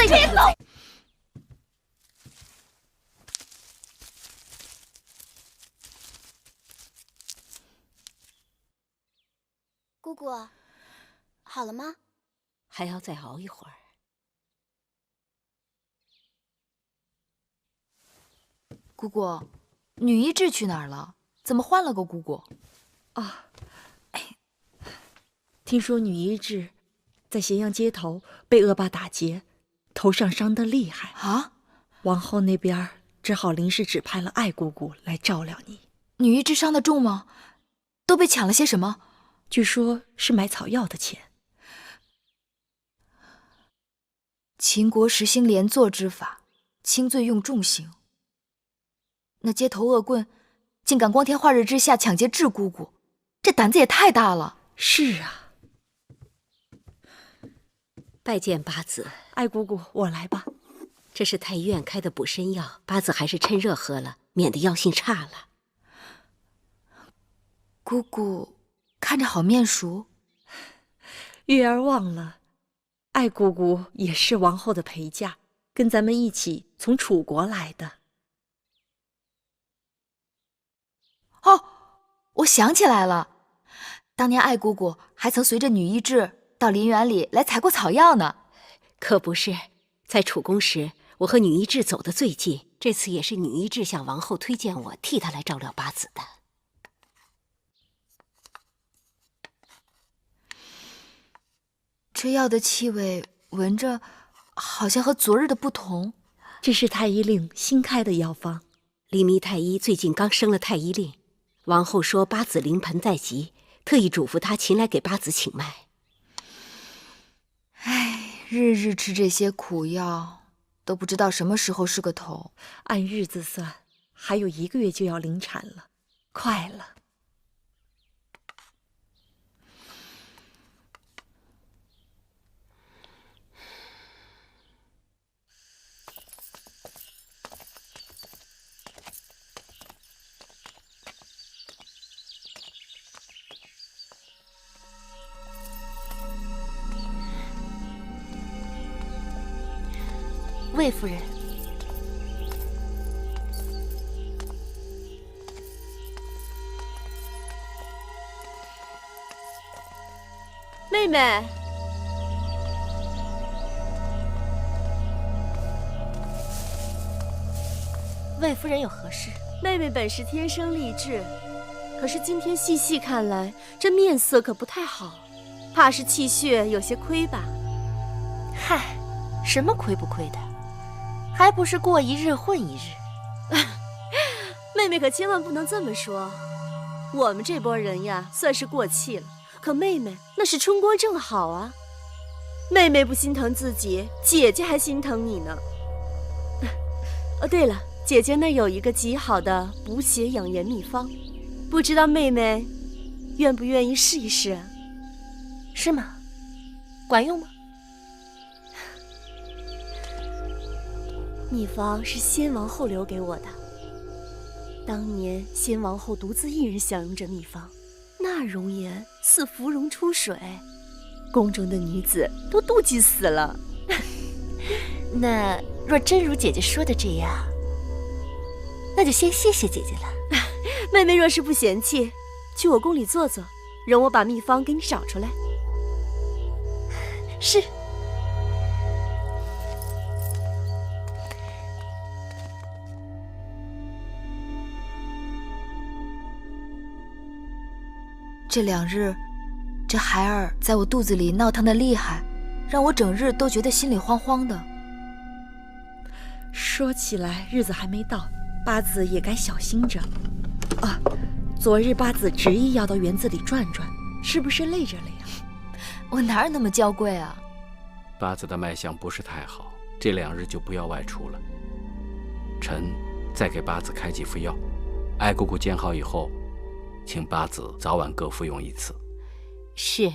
这个走。姑姑，好了吗？还要再熬一会儿。姑姑，女医治去哪儿了？怎么换了个姑姑？啊，听说女医治在咸阳街头被恶霸打劫，头上伤得厉害啊！王后那边只好临时指派了艾姑姑来照料你。女医治伤得重吗？都被抢了些什么？据说是买草药的钱。秦国实行连坐之法，轻罪用重刑。那街头恶棍竟敢光天化日之下抢劫智姑姑，这胆子也太大了。是啊。拜见八子。艾姑姑，我来吧。这是太医院开的补身药，八子还是趁热喝了，免得药性差了。姑姑看着好面熟。月儿忘了，艾姑姑也是王后的陪嫁，跟咱们一起从楚国来的。哦，我想起来了，当年艾姑姑还曾随着女医治到林园里来采过草药呢。可不是，在楚宫时，我和女医治走得最近，这次也是女医治向王后推荐我替她来照料八子的。这药的气味闻着好像和昨日的不同。这是太医令新开的药方。李密太医最近刚升了太医令，王后说八子临盆在即，特意嘱咐他勤来给八子请脉。唉，日日吃这些苦药，都不知道什么时候是个头。按日子算，还有1个月就要临产了，快了。魏夫人，妹妹，魏夫人有何事？妹妹本是天生丽质，可是今天细细看来，这面色可不太好，怕是气血有些亏吧？嗨，什么亏不亏的？还不是过一日混一日。妹妹可千万不能这么说，我们这波人呀，算是过气了。可妹妹那是春光正好啊，妹妹不心疼自己，姐姐还心疼你呢。哦，对了，姐姐那有一个极好的补血养颜秘方，不知道妹妹愿不愿意试一试啊？是吗？管用吗？秘方是先王后留给我的，当年先王后独自一人享用这秘方，那容颜似芙蓉出水，宫中的女子都妒忌死了。那若真如姐姐说的这样，那就先谢谢姐姐了。妹妹若是不嫌弃，去我宫里坐坐，容我把秘方给你找出来。是。这2日，这孩儿在我肚子里闹腾的厉害，让我整日都觉得心里慌慌的。说起来，日子还没到，八子也该小心着。啊，昨日八子执意要到园子里转转，是不是累着了呀？我哪有那么娇贵啊？八子的脉象不是太好，这2日就不要外出了。臣再给八子开几副药，艾姑姑见好以后，请八子早晚各服用1次。是。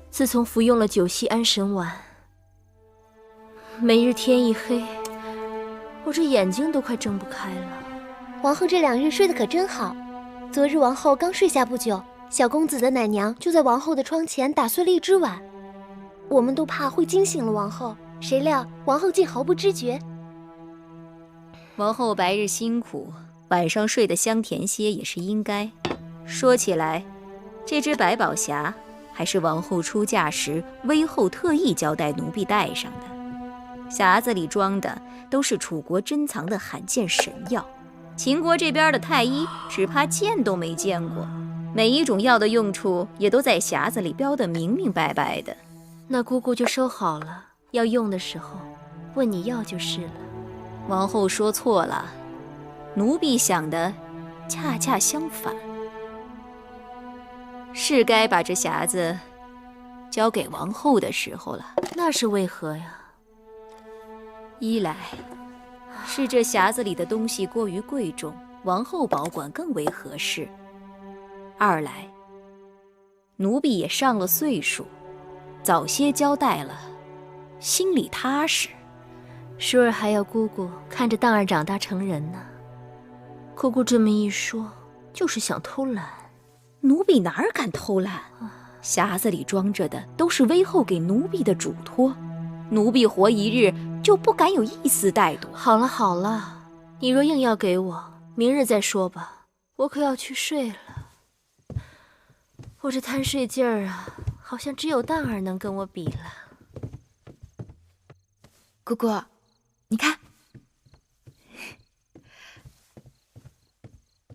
自从服用了九溪安神丸，每日天一黑，我这眼睛都快睁不开了。王后这2日睡得可真好，昨日王后刚睡下不久，小公子的奶娘就在王后的窗前打碎了一只碗，我们都怕会惊醒了王后，谁料王后竟毫不知觉。王后白日辛苦，晚上睡得香甜些也是应该。说起来，这只百宝匣还是王后出嫁时威后特意交代奴婢带上的。匣子里装的都是楚国珍藏的罕见神药，秦国这边的太医只怕见都没见过。每一种药的用处也都在匣子里标得明明白白的。那姑姑就收好了，要用的时候问你要就是了。王后说错了，奴婢想的恰恰相反，是该把这匣子交给王后的时候了。那是为何呀？一来是这匣子里的东西过于贵重，王后保管更为合适；二来，奴婢也上了岁数，早些交代了，心里踏实。舒儿还要姑姑看着荡儿长大成人呢。姑姑这么一说，就是想偷懒。奴婢哪儿敢偷懒？匣子里装着的都是威后给奴婢的嘱托，奴婢活一日就不敢有一丝怠惰。好了好了，你若硬要给我，明日再说吧，我可要去睡了。我这贪睡劲儿啊，好像只有荡儿能跟我比了。姑姑，你看，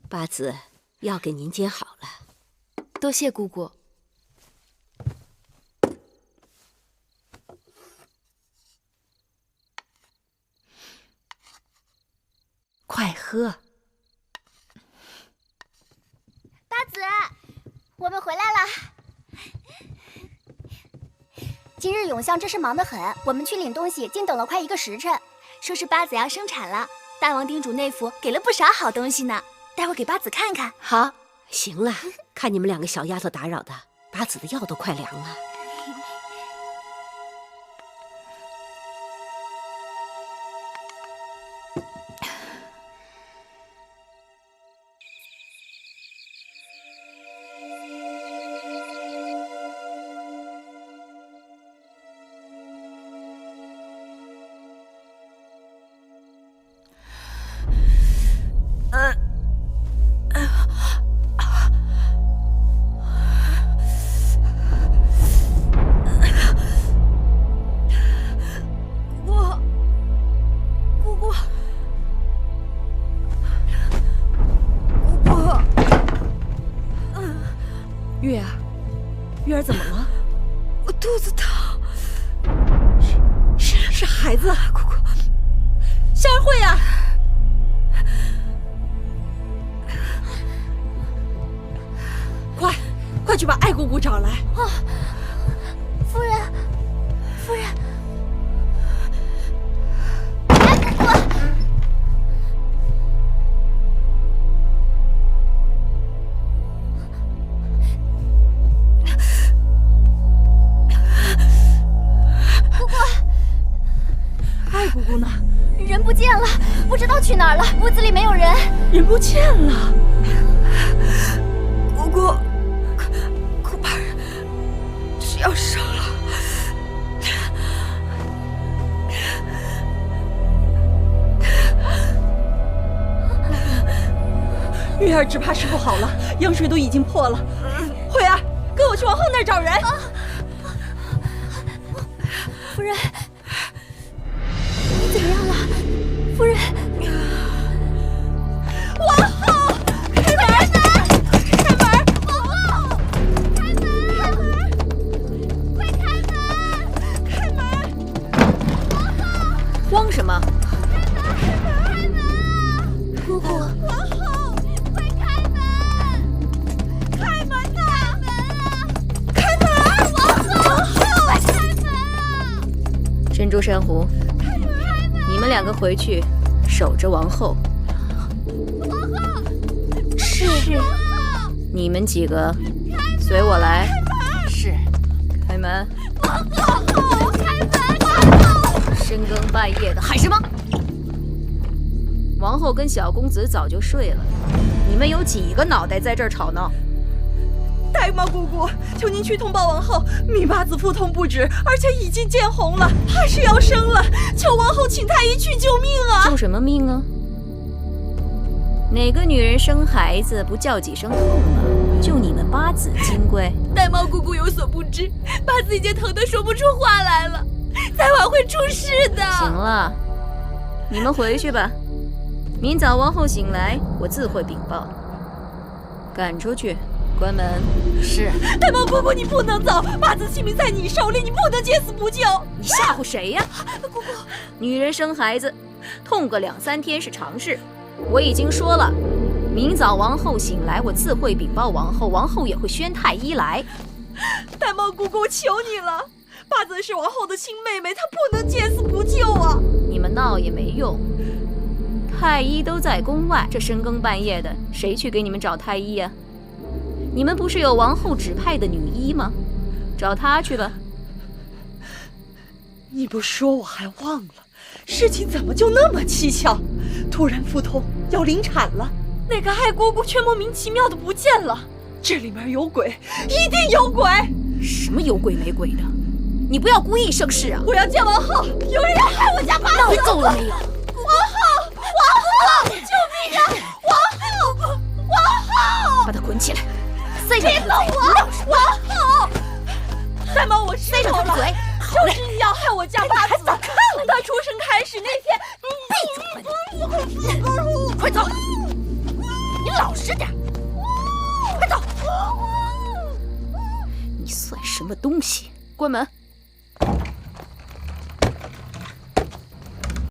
八子药给您煎好了。多谢姑姑。快喝。八子，我们回来了。今日永相真是忙得很，我们去领东西竟等了快1个时辰。说是八子要生产了，大王叮嘱内府给了不少好东西呢，待会儿给八子看看。好，行了，看你们2个小丫头打扰的，八子的药都快凉了。月儿怎么了？我肚子疼。是孩子，姑姑，向日葵呀！快去把艾姑姑找来！啊，夫人，夫人，艾姑姑。姑姑呢？人不见了，不知道去哪儿了。屋子里没有人，人不见了。姑姑，恐怕是要生了。月儿只怕是不好了，羊水都已经破了。慧儿，跟我去王后那儿找人。夫人。怎么样了，夫人？王后，开门！开门！王后，开门！快开门！开门！王后，慌什么？开门！姑姑，王后，快开门！开门呐！开门！王后，快开门！珍珠珊瑚。你们2个回去守着王后。王后，是。你们几个随我来。是。开门。王后，开门！王后，深更半夜的喊什么？王后跟小公子早就睡了，你们有几个脑袋在这儿吵闹？大妈姑姑，求您去通报王后，米八子腹痛不止，而且已经见红了，怕是要生了，求王后请太医去救命啊！救什么命啊？哪个女人生孩子不叫几声痛啊？就你们八子金贵？大猫姑姑有所不知，八子已经疼得说不出话来了，再晚会出事的。行了，你们回去吧。明早王后醒来，我自会禀报。赶出去，关门。是。大猫姑姑，你不能走，八子性命在你手里，你不能见死不救。你吓唬谁呀？姑姑，女人生孩子，痛个2、3天是常事。我已经说了，明早王后醒来，我自会禀报王后，王后也会宣太医来。大猫姑姑，求你了，八子是王后的亲妹妹，她不能见死不救啊！你们闹也没用，太医都在宫外，这深更半夜的，谁去给你们找太医呀？你们不是有王后指派的女医吗？找她去吧。你不说我还忘了，事情怎么就那么蹊跷？突然腹痛，要临产了，那个爱姑姑却莫名其妙的不见了。这里面有鬼，一定有鬼！什么有鬼没鬼的？你不要故意生事啊！我要见王后，有人要害我家八子！闹够了没有？王后，救命啊！王后，把他捆起来，塞上他的嘴！王后，大猫，我失手了，嘴！就是你要害我家八子！从他出生开始那天，闭嘴！快走！你老实点！快走！你算什么东西？关门！